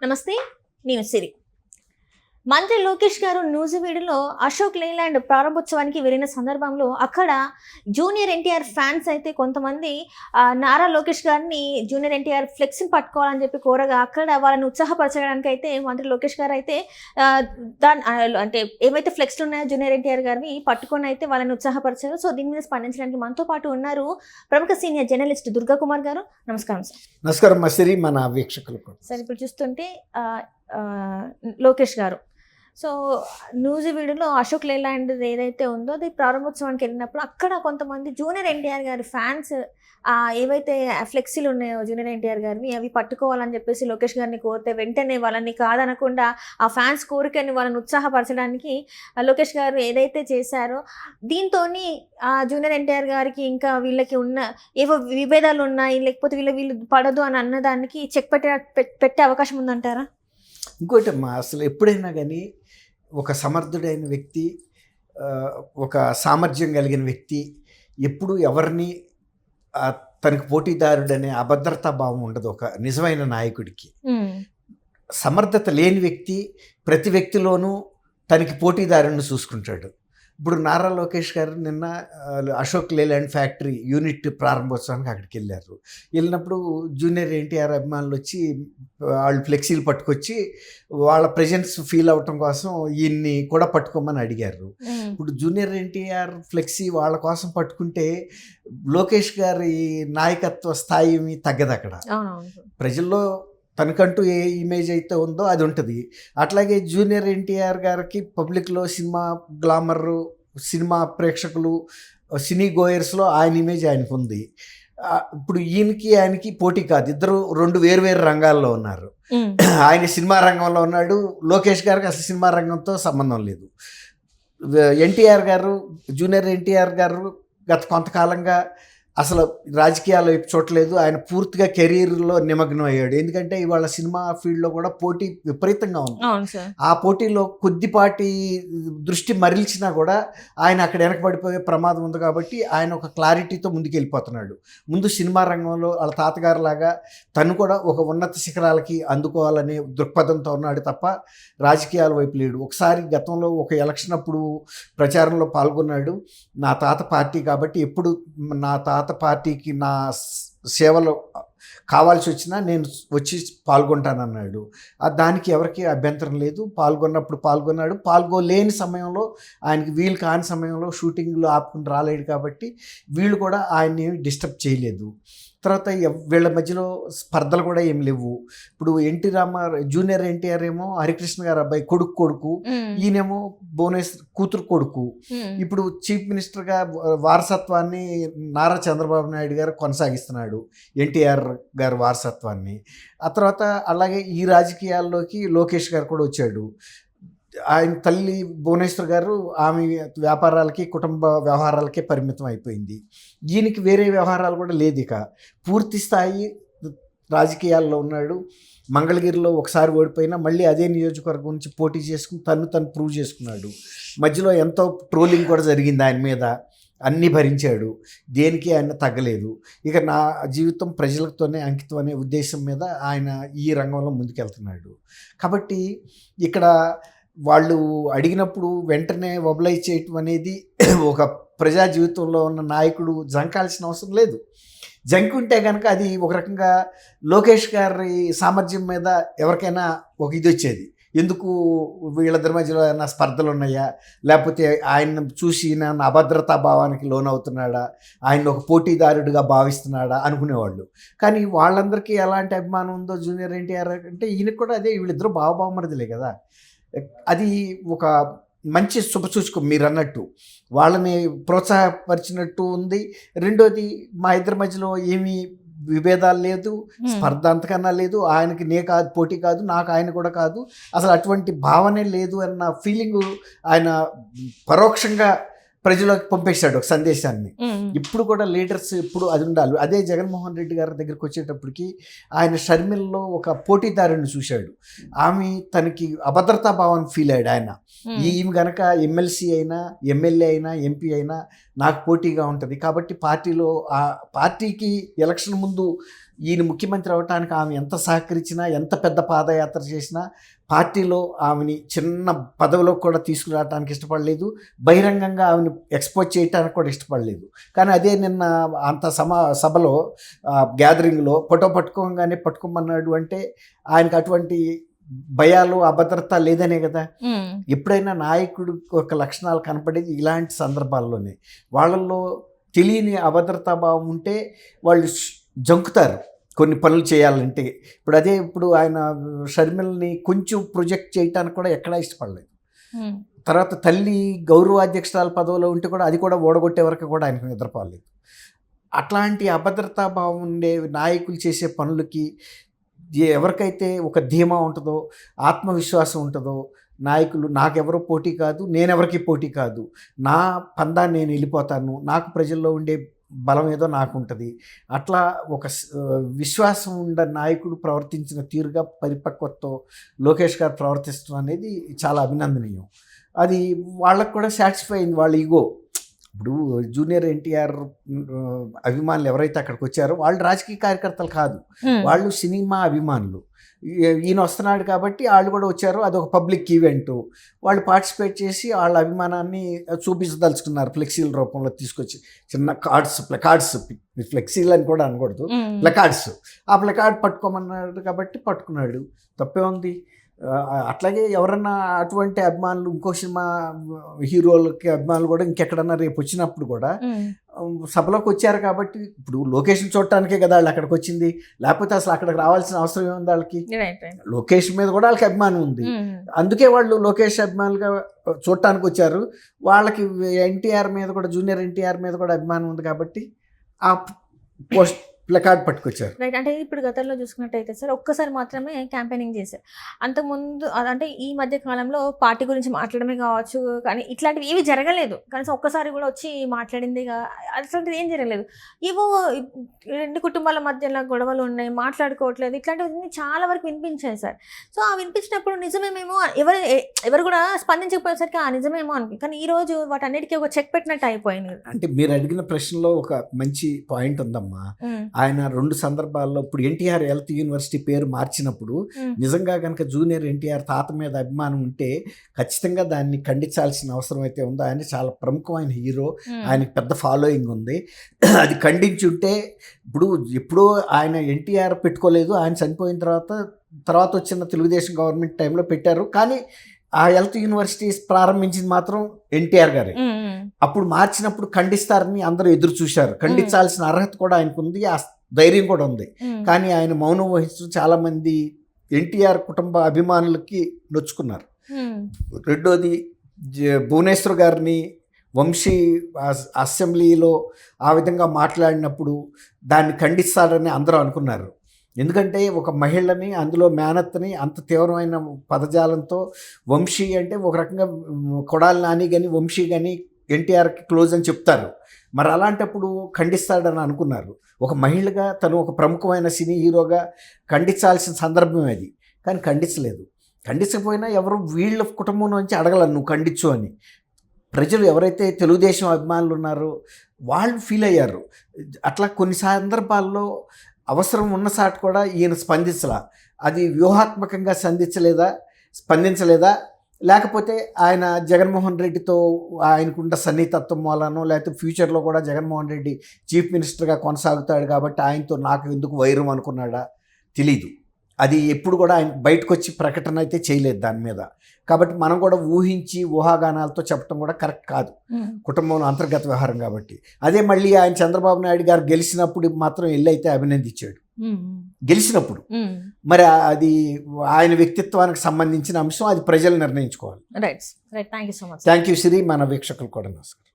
నమస్తే, నేను సిరి. మంత్రి లోకేష్ గారు నూజివీడులో అశోక్ లేలాండ్ ప్రారంభోత్సవానికి వెళ్ళిన సందర్భంలో అక్కడ జూనియర్ ఎన్టీఆర్ ఫ్యాన్స్ అయితే కొంతమంది నారా లోకేష్ గారిని జూనియర్ ఎన్టీఆర్ ఫ్లెక్స్ని పట్టుకోవాలని చెప్పి కోరగా అక్కడ వాళ్ళని ఉత్సాహపరచడానికి అయితే మంత్రి లోకేష్ గారు అయితే అంటే ఏవైతే ఫ్లెక్స్లు ఉన్నాయో జూనియర్ ఎన్టీఆర్ గారిని పట్టుకొని అయితే వాళ్ళని ఉత్సాహపరిచారు. సో దీని మీద స్పందించడానికి మనతో పాటు ఉన్నారు ప్రముఖ సీనియర్ జర్నలిస్ట్ దుర్గా కుమార్ గారు. నమస్కారం సార్. నమస్కారం మసిరి, మన వీక్షకులకు. సార్, ఇప్పుడు చూస్తుంటే లోకేష్ గారు సో నూజివీడులో అశోక్ లేలాండ్ ఏదైతే ఉందో అది ప్రారంభోత్సవానికి వెళ్ళినప్పుడు అక్కడ కొంతమంది జూనియర్ ఎన్టీఆర్ గారి ఫ్యాన్స్ ఏవైతే ఫ్లెక్సీలు ఉన్నాయో జూనియర్ ఎన్టీఆర్ గారిని అవి పట్టుకోవాలని చెప్పేసి లోకేష్ గారిని కోరితే వెంటనే వాళ్ళని కాదనకుండా ఆ ఫ్యాన్స్ కోరికని వాళ్ళని ఉత్సాహపరచడానికి లోకేష్ గారు ఏదైతే చేశారో దీంతో జూనియర్ ఎన్టీఆర్ గారికి ఇంకా వీళ్ళకి ఉన్న ఏవో విభేదాలు ఉన్నాయి, లేకపోతే వీళ్ళు పడదు అని అన్నదానికి చెక్ పెట్టే అవకాశం ఉందంటారా? ఇంకోటి అమ్మా, అసలు ఎప్పుడైనా కానీ ఒక సమర్థుడైన వ్యక్తి, ఒక సామర్థ్యం కలిగిన వ్యక్తి ఎప్పుడు ఎవరిని తనకు పోటీదారుడనే అభద్రతా భావం ఉండదు ఒక నిజమైన నాయకుడికి. సమర్థత లేని వ్యక్తి ప్రతి వ్యక్తిలోనూ తనకి పోటీదారుని చూసుకుంటాడు. ఇప్పుడు నారా లోకేష్ గారు నిన్న అశోక్ లేలాండ్ ఫ్యాక్టరీ యూనిట్ ప్రారంభోత్సవానికి అక్కడికి వెళ్ళారు. వెళ్ళినప్పుడు జూనియర్ ఎన్టీఆర్ అభిమానులు వచ్చి వాళ్ళు ఫ్లెక్సీలు పట్టుకొచ్చి వాళ్ళ ప్రెజెన్స్ ఫీల్ అవటం కోసం ఈయన్ని కూడా పట్టుకోమని అడిగారు. ఇప్పుడు జూనియర్ ఎన్టీఆర్ ఫ్లెక్సీ వాళ్ళ కోసం పట్టుకుంటే లోకేష్ గారి నాయకత్వ స్థాయి తగ్గదు. అక్కడ ప్రజల్లో తనకంటూ ఏ ఇమేజ్ అయితే ఉందో అది ఉంటుంది. అట్లాగే జూనియర్ ఎన్టీఆర్ గారికి పబ్లిక్లో సినిమా గ్లామర్, సినిమా ప్రేక్షకులు, సినీ గోయర్స్లో ఆయన ఇమేజ్ ఆయనకు ఉంది. ఇప్పుడు ఆయనకి పోటీ కాదు, ఇద్దరు రెండు వేరు రంగాల్లో ఉన్నారు. ఆయన సినిమా రంగంలో ఉన్నాడు, లోకేష్ గారికి అసలు సినిమా రంగంతో సంబంధం లేదు. ఎన్టీఆర్ గారు, జూనియర్ ఎన్టీఆర్ గారు గత కొంతకాలంగా అసలు రాజకీయాలు వైపు చూడలేదు. ఆయన పూర్తిగా కెరీర్లో నిమగ్నం అయ్యాడు. ఎందుకంటే ఇవాళ సినిమా ఫీల్డ్లో కూడా పోటీ విపరీతంగా ఉంది. ఆ పోటీలో కొద్దిపాటి దృష్టి మరల్చినా కూడా ఆయన అక్కడ వెనకబడిపోయే ప్రమాదం ఉంది. కాబట్టి ఆయన ఒక క్లారిటీతో ముందుకెళ్ళిపోతున్నాడు. ముందు సినిమా రంగంలో వాళ్ళ తాతగారు లాగా తను కూడా ఒక ఉన్నత శిఖరాలకి అందుకోవాలనే దృక్పథంతో ఉన్నాడు తప్ప రాజకీయాల వైపు లేడు. ఒకసారి గతంలో ఒక ఎలక్షన్ అప్పుడు ప్రచారంలో పాల్గొన్నాడు. నా తాత పార్టీ కాబట్టి ఎప్పుడు నా తాత పార్టీకి నా సేవలు కావాల్సి వచ్చినా నేను వచ్చి పాల్గొంటానన్నాడు. దానికి ఎవరికి అభ్యంతరం లేదు. పాల్గొన్నప్పుడు పాల్గొన్నాడు. పాల్గొలేని సమయంలో, ఆయనకి వీలు కాని సమయంలో షూటింగ్లో ఆపుకుని రాలేడు కాబట్టి వీళ్ళు కూడా ఆయన్ని డిస్టర్బ్ చేయలేదు. తర్వాత వీళ్ళ మధ్యలో స్పర్ధలు కూడా ఏం లేవు. ఇప్పుడు జూనియర్ ఎన్టీఆర్ ఏమో హరికృష్ణ గారు అబ్బాయి కొడుకు, ఈయనేమో భువనేశ్వర్ కూతురు కొడుకు. ఇప్పుడు చీఫ్ మినిస్టర్గా వారసత్వాన్ని నారా చంద్రబాబు నాయుడు గారు కొనసాగిస్తున్నాడు, ఎన్టీఆర్ గారి వారసత్వాన్ని. ఆ తర్వాత అలాగే ఈ రాజకీయాల్లోకి లోకేష్ గారు కూడా వచ్చాడు. ఆయన తల్లి భువనేశ్వర్ గారు ఆమె వ్యాపారాలకి, కుటుంబ వ్యవహారాలకే పరిమితం అయిపోయింది. ఈయనకి వేరే వ్యవహారాలు కూడా లేదు. ఇక పూర్తి స్థాయి రాజకీయాల్లో ఉన్నాడు. మంగళగిరిలో ఒకసారి ఓడిపోయినా మళ్ళీ అదే నియోజకవర్గం నుంచి పోటీ చేసుకుని తను ప్రూవ్ చేసుకున్నాడు. మధ్యలో ఎంతో ట్రోలింగ్ కూడా జరిగింది ఆయన మీద, అన్నీ భరించాడు, దేనికి ఆయన తగ్గలేదు. ఇక నా జీవితం ప్రజలతోనే అంకితం అనే ఉద్దేశం మీద ఆయన ఈ రంగంలో ముందుకెళ్తున్నాడు. కాబట్టి ఇక్కడ వాళ్ళు అడిగినప్పుడు వెంటనే మొబిలైజ్ చేయటం అనేది ఒక ప్రజా జీవితంలో ఉన్న నాయకుడు జంకాల్సిన అవసరం లేదు. జంకుంటే కనుక అది ఒక రకంగా లోకేష్ గారి సామర్థ్యం మీద ఎవరికైనా ఒక ఇది వచ్చేది. ఎందుకు వీళ్ళిద్దరి మధ్యలో ఏమైనా స్పర్ధలు ఉన్నాయా, లేకపోతే ఆయన చూసి నన్ను అభద్రతా భావానికి లోనవుతున్నాడా, ఆయన ఒక పోటీదారుడిగా భావిస్తున్నాడా అనుకునేవాళ్ళు. కానీ వాళ్ళందరికీ ఎలాంటి అభిమానం ఉందో జూనియర్ ఎన్టీఆర్ అంటే ఈయనకు కూడా అదే. వీళ్ళిద్దరూ బావమరిదిలే కదా. అది ఒక మంచి శుభసూచకం. మీరు అన్నట్టు వాళ్ళని ప్రోత్సాహపరిచినట్టు ఉంది. రెండోది, మా ఇద్దరి మధ్యలో ఏమీ విభేదాలు లేదు, స్పర్ధ అంతకన్నా లేదు. ఆయనకి నే కాదు, పోటీ కాదు, నాకు ఆయన కూడా కాదు, అసలు అటువంటి భావనే లేదు అన్న ఫీలింగు ఆయన పరోక్షంగా ప్రజలకు పంపేశాడు ఒక సందేశాన్ని. ఇప్పుడు కూడా లీడర్స్ ఇప్పుడు అది ఉండాలి. అదే జగన్మోహన్ రెడ్డి గారి దగ్గరికి వచ్చేటప్పటికి ఆయన షర్మిలలో ఒక పోటీదారుని చూశాడు. ఆమె తనకి అభద్రతా భావాన్ని ఫీల్ అయ్యాడు ఆయన. ఈమె గనక ఎమ్మెల్సీ అయినా, ఎమ్మెల్యే అయినా, ఎంపీ అయినా నాకు పోటీగా ఉంటుంది కాబట్టి పార్టీలో ఆ పార్టీకి ఎలక్షన్ ముందు ఈయన ముఖ్యమంత్రి అవడానికి ఆమె ఎంత సహకరించినా, ఎంత పెద్ద పాదయాత్ర చేసినా పార్టీలో ఆమెని చిన్న పదవిలో కూడా తీసుకురావడానికి ఇష్టపడలేదు, బహిరంగంగా ఆమెను ఎక్స్పోజ్ చేయడానికి కూడా ఇష్టపడలేదు. కానీ అదే నిన్న అంత సభలో గ్యాదరింగ్లో పట్టుకోగానే పట్టుకోమన్నాడు అంటే ఆయనకు అటువంటి భయాలు, అభద్రత లేదనే కదా. ఎప్పుడైనా నాయకుడు ఒక లక్షణాలు కనపడేది ఇలాంటి సందర్భాల్లోనే. వాళ్ళల్లో తెలియని అభద్రతా భావం ఉంటే వాళ్ళు జంకుతారు కొన్ని పనులు చేయాలంటే. ఇప్పుడు ఆయన షర్మిలని కొంచెం ప్రొజెక్ట్ చేయటానికి కూడా ఎక్కడా ఇష్టపడలేదు. తర్వాత తల్లి గౌరవాధ్యక్షురాల పదవిలో ఉంటే కూడా అది కూడా ఓడగొట్టే వరకు కూడా ఆయనకు నిద్రపోలేదు. అట్లాంటి అభద్రతా భావం ఉండే నాయకులు చేసే పనులకి ఎవరికైతే ఒక ధీమా ఉంటుందో, ఆత్మవిశ్వాసం ఉంటుందో, నాయకులు నాకెవరో పోటీ కాదు, నేనెవరికి పోటీ కాదు, నా పందాన్ని నేను వెళ్ళిపోతాను, నాకు ప్రజల్లో ఉండే బలం ఏదో నాకు ఉంటుంది, అట్లా ఒక విశ్వాసం ఉండే నాయకుడు ప్రవర్తించిన తీరుగా పరిపక్వతతో లోకేష్ గారు ప్రవర్తించడం అనేది చాలా అభినందనీయం. అది వాళ్ళకు కూడా సాటిస్ఫై అయింది, వాళ్ళ ఈగో. ఇప్పుడు జూనియర్ ఎన్టీఆర్ అభిమానులు ఎవరైతే అక్కడికి వచ్చారో వాళ్ళు రాజకీయ కార్యకర్తలు కాదు, వాళ్ళు సినిమా అభిమానులు. ఈయన వస్తున్నాడు కాబట్టి వాళ్ళు కూడా వచ్చారు, అదొక పబ్లిక్ ఈవెంట్. వాళ్ళు పార్టిసిపేట్ చేసి వాళ్ళ అభిమానాన్ని చూపించదలుచుకున్నారు ఫ్లెక్సీల రూపంలో తీసుకొచ్చి. చిన్న ప్లకార్డ్స్, ఫ్లెక్సీలు అని కూడా అనకూడదు, ప్లకార్డ్స్. ఆ ప్లకార్డ్ పట్టుకోమన్నాడు కాబట్టి పట్టుకున్నాడు, తప్పే ఉంది. అట్లాగే ఎవరన్నా అటువంటి అభిమానులు ఇంకో సినిమా హీరోలకి అభిమానులు కూడా ఇంకెక్కడన్నా రేపు వచ్చినప్పుడు కూడా సభలోకి వచ్చారు కాబట్టి, ఇప్పుడు లొకేషన్ చూడటానికే కదా వాళ్ళు అక్కడికి వచ్చింది, లేకపోతే అసలు అక్కడికి రావాల్సిన అవసరం ఏముంది వాళ్ళకి? లొకేషన్ మీద కూడా వాళ్ళకి అభిమానం ఉంది, అందుకే వాళ్ళు లొకేషన్ అభిమానులుగా చూడటానికి వచ్చారు. వాళ్ళకి ఎన్టీఆర్ మీద కూడా, జూనియర్ ఎన్టీఆర్ మీద కూడా అభిమానం ఉంది కాబట్టి ఆ పోస్ట్ ప్లకార్డ్ పట్టుకొచ్చారు. రైట్. అంటే ఇప్పుడు గతంలో చూసుకున్నట్టయితే సార్ ఒక్కసారి మాత్రమే క్యాంపెయినింగ్ చేశారు. అంతకుముందు అంటే ఈ మధ్య కాలంలో పార్టీ గురించి మాట్లాడమే కావచ్చు, కానీ ఇట్లాంటివి ఏవి జరగలేదు. కనీసం ఒక్కసారి కూడా వచ్చి మాట్లాడింది అట్లాంటిది ఏం జరగలేదు. ఏవో రెండు కుటుంబాల మధ్యలో గొడవలు ఉన్నాయి, మాట్లాడుకోవట్లేదు, ఇట్లాంటివన్నీ చాలా వరకు వినిపించాయి సార్. సో ఆ వినిపించినప్పుడు నిజమేమేమో ఎవరు కూడా స్పందించకపోయేసరికి ఆ నిజమేమో అని, కానీ ఈ రోజు వాటన్నిటికీ ఒక చెక్ పెట్టినట్టు అయిపోయింది. అంటే మీరు అడిగిన ప్రశ్నలో ఒక మంచి పాయింట్ ఉందమ్మా. ఆయన 2 సందర్భాల్లో ఇప్పుడు ఎన్టీఆర్ హెల్త్ యూనివర్సిటీ పేరు మార్చినప్పుడు నిజంగా కనుక జూనియర్ ఎన్టీఆర్ తాత మీద అభిమానం ఉంటే ఖచ్చితంగా దాన్ని ఖండించాల్సిన అవసరం అయితే ఉందో. ఆయన చాలా ప్రముఖమైన హీరో, ఆయనకి పెద్ద ఫాలోయింగ్ ఉంది. అది ఖండించి ఉంటే ఇప్పుడు ఎప్పుడో ఆయన ఎన్టీఆర్ పెట్టుకోలేదు, ఆయన చనిపోయిన తర్వాత వచ్చిన తెలుగుదేశం గవర్నమెంట్ టైంలో పెట్టారు. కానీ ఆ హెల్త్ యూనివర్సిటీస్ ప్రారంభించింది మాత్రం ఎన్టీఆర్ గారే. అప్పుడు మార్చినప్పుడు ఖండిస్తారని అందరూ ఎదురు చూశారు. ఖండించాల్సిన అర్హత కూడా ఆయనకు ఉంది, ఆ ధైర్యం కూడా ఉంది. కానీ ఆయన మౌనం వహిస్తూ చాలా మంది ఎన్టీఆర్ కుటుంబ అభిమానులకి నొచ్చుకున్నారు. రెండోది భువనేశ్వర్ గారిని వంశీ అసెంబ్లీలో ఆ విధంగా మాట్లాడినప్పుడు దాన్ని ఖండిస్తారని అందరూ అనుకున్నారు. ఎందుకంటే ఒక మహిళని, అందులో మేనత్తని అంత తీవ్రమైన పదజాలంతో, వంశీ అంటే ఒక రకంగా కొడాలి నాని కానీ వంశీ కానీ ఎన్టీఆర్కి క్లోజ్ అని చెప్తారు. మరి అలాంటప్పుడు ఖండిస్తాడని అనుకున్నారు. ఒక మహిళగా తను ఒక ప్రముఖమైన సినీ హీరోగా ఖండించాల్సిన సందర్భం అది, కానీ ఖండించలేదు. ఖండించకపోయినా ఎవరు వీళ్ళ కుటుంబం నుంచి అడగలను నువ్వు ఖండించు అని. ప్రజలు ఎవరైతే తెలుగుదేశం అభిమానులు ఉన్నారో వాళ్ళు ఫీల్ అయ్యారు. అట్లా కొన్ని సందర్భాల్లో అవసరం ఉన్న సాటి కూడా ఈయన స్పందించలా. అది వ్యూహాత్మకంగా స్పందించలేదా, లేకపోతే ఆయన జగన్మోహన్ రెడ్డితో ఆయనకున్న సన్నిహితత్వం వలనో, లేకపోతే ఫ్యూచర్లో కూడా జగన్మోహన్ రెడ్డి చీఫ్ మినిస్టర్గా కొనసాగుతాడు కాబట్టి ఆయనతో నాకు ఎందుకు వైరం అనుకున్నాడా తెలీదు. అది ఎప్పుడు కూడా ఆయన బయటకు వచ్చి ప్రకటన అయితే చేయలేదు దాని మీద. కాబట్టి మనం కూడా ఊహించి ఊహాగానాలతో చెప్పడం కూడా కరెక్ట్ కాదు, కుటుంబంలో అంతర్గత వ్యవహారం కాబట్టి. అదే మళ్ళీ ఆయన చంద్రబాబు నాయుడు గారు గెలిచినప్పుడు మాత్రం వెళ్ళైతే అభినందించాడు, గెలిచినప్పుడు. మరి అది ఆయన వ్యక్తిత్వానికి సంబంధించిన అంశం, అది ప్రజలు నిర్ణయించుకోవాలి. Right right. Thank you so much. Thank you Shri. మన వీక్షకులు కూడా నమస్కారం.